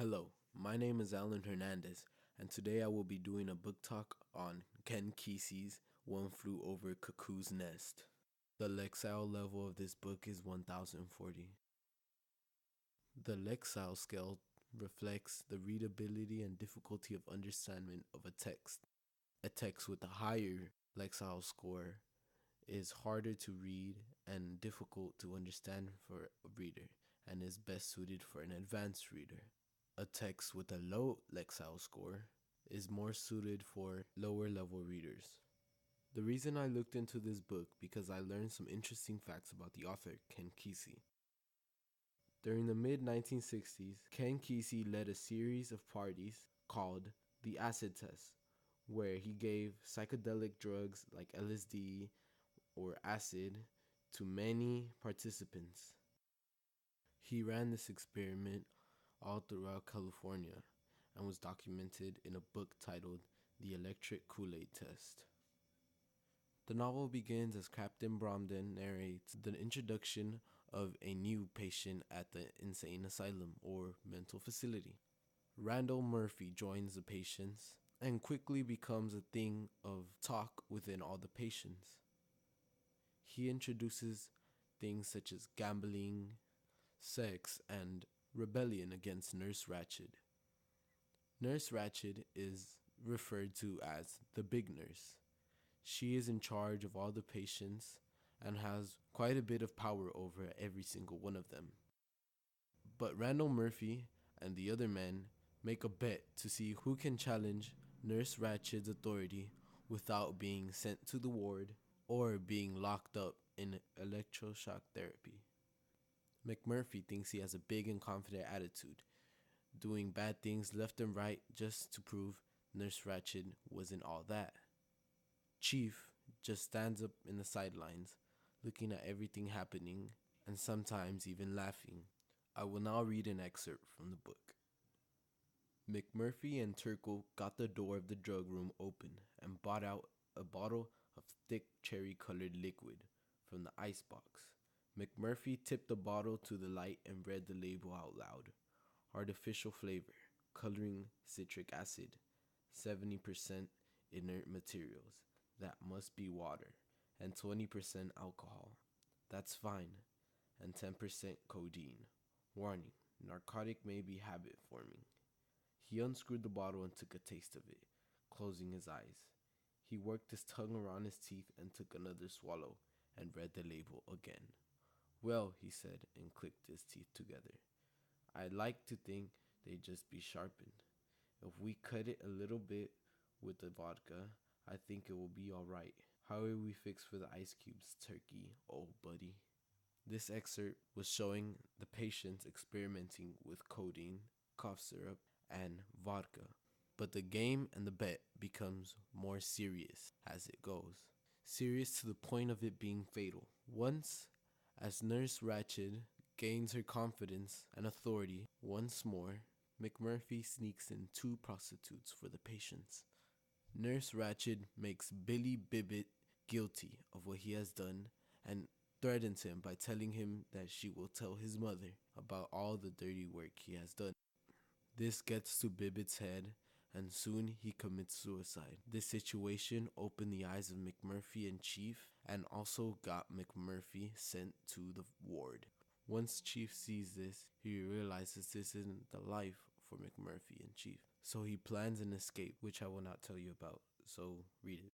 Hello, my name is Alan Hernandez, and today I will be doing a book talk on Kesey's One Flew Over Cuckoo's Nest. The Lexile level of this book is 1040. The Lexile scale reflects the readability and difficulty of understanding of a text. A text with a higher Lexile score is harder to read and difficult to understand for a reader, and is best suited for an advanced reader. A text with a low Lexile score is more suited for lower level readers. The reason I looked into this book because I learned some interesting facts about the author, Kesey. During the mid-1960s, Kesey led a series of parties called the acid test, where he gave psychedelic drugs like LSD or acid to many participants. He ran this experiment all throughout California and was documented in a book titled The Electric Kool-Aid Test. The novel begins as Captain Bromden narrates the introduction of a new patient at the insane asylum or mental facility. Randall Murphy joins the patients and quickly becomes a thing of talk within all the patients. He introduces things such as gambling, sex, and rebellion against Nurse Ratched. Nurse Ratched is referred to as the big nurse. She is in charge of all the patients and has quite a bit of power over every single one of them. But Randall Murphy and the other men make a bet to see who can challenge Nurse Ratched's authority without being sent to the ward or being locked up in electroshock therapy. McMurphy thinks he has a big and confident attitude, doing bad things left and right just to prove Nurse Ratched wasn't all that. Chief just stands up in the sidelines, looking at everything happening and sometimes even laughing. I will now read an excerpt from the book. McMurphy and Turkle got the door of the drug room open and bought out a bottle of thick cherry-colored liquid from the icebox. McMurphy tipped the bottle to the light and read the label out loud. Artificial flavor, coloring citric acid, 70% inert materials, that must be water, and 20% alcohol. That's fine, and 10% codeine. Warning, narcotic may be habit forming. He unscrewed the bottle and took a taste of it, closing his eyes. He worked his tongue around his teeth and took another swallow and read the label again. Well, he said, and clicked his teeth together. I'd like to think they'd just be sharpened. If we cut it a little bit with the vodka, I think it will be alright. How are we fixed for the ice cubes, Turkey, old buddy? This excerpt was showing the patients experimenting with codeine, cough syrup, and vodka. But the game and the bet becomes more serious as it goes. Serious to the point of it being fatal. Once, as Nurse Ratched gains her confidence and authority once more, McMurphy sneaks in 2 prostitutes for the patients. Nurse Ratched makes Billy Bibbit guilty of what he has done and threatens him by telling him that she will tell his mother about all the dirty work he has done. This gets to Bibbit's head, and soon he commits suicide. This situation opened the eyes of McMurphy and Chief, and also got McMurphy sent to the ward. Once Chief sees this, he realizes this isn't the life for McMurphy and Chief. So he plans an escape, which I will not tell you about, so read it.